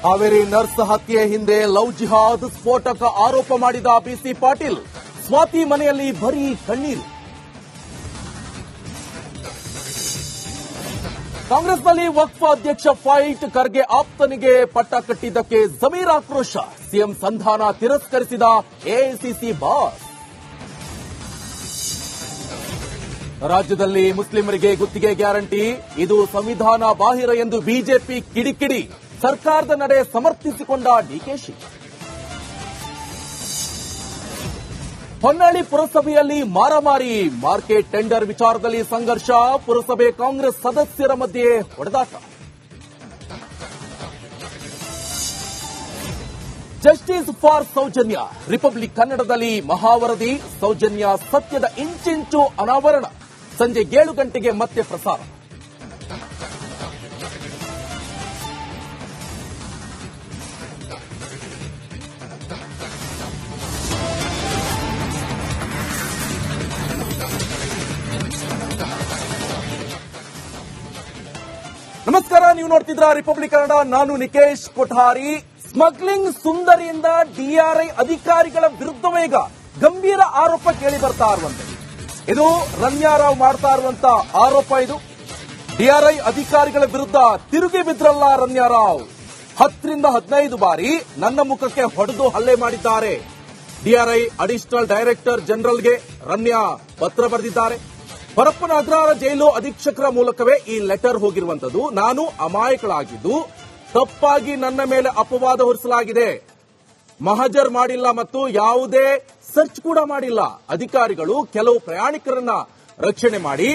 Haveri nurse ಹತ್ಯೆ ಹಿಂದೆ love ಜಿಹಾದ್ ಸ್ಫೋಟಕ ಆರೋಪ ಮಾಡಿದ ಬಿಸಿ ಪಾಟೀಲ್. ಸ್ವಾತಿ ಮನೆಯಲ್ಲಿ ಬರೀ ಕಣ್ಣೀರು. ಕಾಂಗ್ರೆಸ್ನಲ್ಲಿ ವಕ್ಫ್ ಅಧ್ಯಕ್ಷ ಫೈಟ್. ಖರ್ಗೆ ಆಪ್ತನಿಗೆ ಪಟ್ಟ ಕಟ್ಟಿದ್ದಕ್ಕೆ ಜಮೀರ್ ಆಕ್ರೋಶ. ಸಿಎಂ ಸಂಧಾನ ತಿರಸ್ಕರಿಸಿದ ಎಐಸಿಸಿ ಬಾಸ್. ರಾಜ್ಯದಲ್ಲಿ ಮುಸ್ಲಿಮರಿಗೆ ಗುತ್ತಿಗೆ ಗ್ಯಾರಂಟಿ, ಇದು ಸಂವಿಧಾನ ಬಾಹಿರ ಎಂದು ಬಿಜೆಪಿ ಕಿಡಿಕಿಡಿ. ಸರ್ಕಾರದ ನಡೆ ಸಮರ್ಥಿಸಿಕೊಂಡ ಡಿಕೆಶಿ. ಹೊನ್ನಾಳಿ ಪುರಸಭೆಯಲ್ಲಿ ಮಾರಾಮಾರಿ. ಮಾರ್ಕೆಟ್ ಟೆಂಡರ್ ವಿಚಾರದಲ್ಲಿ ಸಂಘರ್ಷ. ಪುರಸಭೆ ಕಾಂಗ್ರೆಸ್ ಸದಸ್ಯರ ಮಧ್ಯೆ ಹೊಡೆದಾಟ. Justice for Soujanya. ರಿಪಬ್ಲಿಕ್ ಕನ್ನಡದಲ್ಲಿ ಮಹಾವರದಿ. ಸೌಜನ್ಯ ಸತ್ಯದ ಇಂಚಿಂಚು ಅನಾವರಣ. ಸಂಜೆ 7 ಗಂಟೆಗೆ ಮತ್ತೆ ಪ್ರಸಾರ. ನಮಸ್ಕಾರ, ನೀವು ನೋಡ್ತಿದ್ರ ರಿಪಬ್ಲಿಕ್ ಕನ್ನಡ. ನಾನು ನಿಕೇಶ್ ಕೊಠಾರಿ. ಸ್ಮಗ್ಲಿಂಗ್ ಸುಂದರಿಯಿಂದ ಡಿಆರ್ಐ ಅಧಿಕಾರಿಗಳ ವಿರುದ್ಧವೇ ಈಗ ಗಂಭೀರ ಆರೋಪ ಕೇಳಿ ಬರ್ತಾ ಇರುವಂತೆ. ಇದು ರಮ್ಯಾರಾವ್ ಮಾಡ್ತಾ ಇರುವಂತ ಆರೋಪ. ಇದು ಡಿಆರ್ಐ ಅಧಿಕಾರಿಗಳ ವಿರುದ್ಧ ತಿರುಗಿ ಬಿದ್ರಲ್ಲ ರಮ್ಯಾರಾವ್. 10 ರಿಂದ 15 ಬಾರಿ ನನ್ನ ಮುಖಕ್ಕೆ ಹೊಡೆದು ಹಲ್ಲೆ ಮಾಡಿದ್ದಾರೆ. ಡಿಆರ್ಐ ಅಡಿಷನಲ್ ಡೈರೆಕ್ಟರ್ ಜನರಲ್ಗೆ ರಮ್ಯಾ ಪತ್ರ ಬರೆದಿದ್ದಾರೆ. ಪರಪ್ಪನ ಅಗ್ರಹಾರ ಜೈಲು ಅಧೀಕ್ಷಕರ ಮೂಲಕವೇ ಈ ಲೆಟರ್ ಹೋಗಿರುವಂತದ್ದು. ನಾನು ಅಮಾಯಕಳಾಗಿದ್ದು ತಪ್ಪಾಗಿ ನನ್ನ ಮೇಲೆ ಅಪವಾದ ಹೊರಿಸಲಾಗಿದೆ. ಮಹಜರ್ ಮಾಡಿಲ್ಲ ಮತ್ತು ಯಾವುದೇ ಸರ್ಚ್ ಕೂಡ ಮಾಡಿಲ್ಲ. ಅಧಿಕಾರಿಗಳು ಕೆಲವು ಪ್ರಯಾಣಿಕರನ್ನ ರಕ್ಷಣೆ ಮಾಡಿ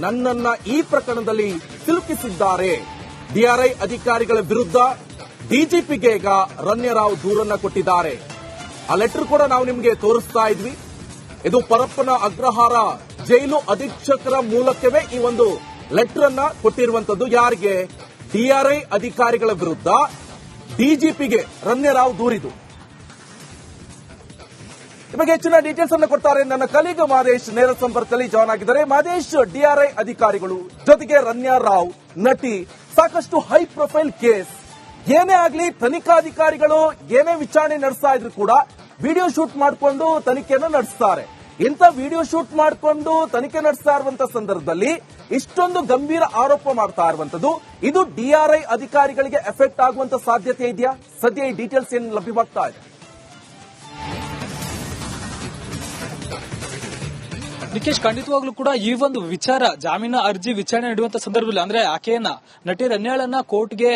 ನನ್ನನ್ನ ಈ ಪ್ರಕರಣದಲ್ಲಿ ಸಿಲುಕಿಸಿದ್ದಾರೆ. ಡಿಆರ್ಐ ಅಧಿಕಾರಿಗಳ ವಿರುದ್ಧ ಡಿಜಿಪಿಗೆ ಈಗ ರಮ್ಯಾರಾವ್ ದೂರನ್ನ ಕೊಟ್ಟಿದ್ದಾರೆ. ಆ ಲೆಟರ್ ಕೂಡ ನಾವು ನಿಮಗೆ ತೋರಿಸ್ತಾ ಇದ್ವಿ. ಇದು ಪರಪ್ಪನ ಅಗ್ರಹಾರ ಜೈಲು ಅಧೀಕ್ಷಕರ ಮೂಲಕವೇ ಈ ಒಂದು ಲೆಟರ್ ಅನ್ನ ಕೊಟ್ಟಿರುವಂತದ್ದು. ಯಾರಿಗೆ? ಡಿಆರ್ಐ ಅಧಿಕಾರಿಗಳ ವಿರುದ್ಧ ಡಿಜಿಪಿಗೆ ರಮ್ಯಾರಾವ್ ದೂರಿದು. ನಿಮಗೆ ಹೆಚ್ಚಿನ ಡೀಟೇಲ್ಸ್ ಅನ್ನು ಕೊಡ್ತಾರೆ ನನ್ನ ಕಲೀಗ್ ಮಾದೇಶ್ ನೇರ ಸಂಪರ್ಕದಲ್ಲಿ ಜಾಯ್ನ್ ಆಗಿದ್ದಾರೆ. ಮಾದೇಶ್, ಡಿಆರ್ಐ ಅಧಿಕಾರಿಗಳು ಜೊತೆಗೆ ರಮ್ಯಾರಾವ್ ನಟಿ, ಸಾಕಷ್ಟು ಹೈ ಪ್ರೊಫೈಲ್ ಕೇಸ್. ಏನೇ ಆಗಲಿ ತನಿಖಾಧಿಕಾರಿಗಳು ಏನೇ ವಿಚಾರಣೆ ನಡೆಸ್ತಾ ಇದ್ರು ಕೂಡ ವಿಡಿಯೋ ಶೂಟ್ ಮಾಡಿಕೊಂಡು ತನಿಖೆಯನ್ನು ನಡೆಸ್ತಾರೆ. ಇಂಥ ವಿಡಿಯೋ ಶೂಟ್ ಮಾಡಿಕೊಂಡು ತನಿಖೆ ನಡೆಸ್ತಾ ಇರುವಂತ ಸಂದರ್ಭದಲ್ಲಿ ಇಷ್ಟೊಂದು ಗಂಭೀರ ಆರೋಪ ಮಾಡ್ತಾ ಇರುವಂತದ್ದು, ಇದು ಡಿಆರ್ಐ ಅಧಿಕಾರಿಗಳಿಗೆ ಎಫೆಕ್ಟ್ ಆಗುವಂತ ಸಾಧ್ಯತೆ ಇದೆಯಾ? ಸದ್ಯ ಈ ಡೀಟೇಲ್ಸ್ ಏನು ಲಭ್ಯವಾಗ್ತಾ ಇದೆ? ನಿಕೇಶ್, ಖಂಡಿತವಾಗ್ಲೂ ಕೂಡ ಈ ಒಂದು ವಿಚಾರ ಜಾಮೀನು ಅರ್ಜಿ ವಿಚಾರಣೆ ನಡೆಯುವಂತ ಸಂದರ್ಭದಲ್ಲಿ ಅಂದ್ರೆ ಆಕೆಯನ್ನ ನಟಿ ರಮ್ಯಾಳನ್ನ ಕೋರ್ಟ್ಗೆ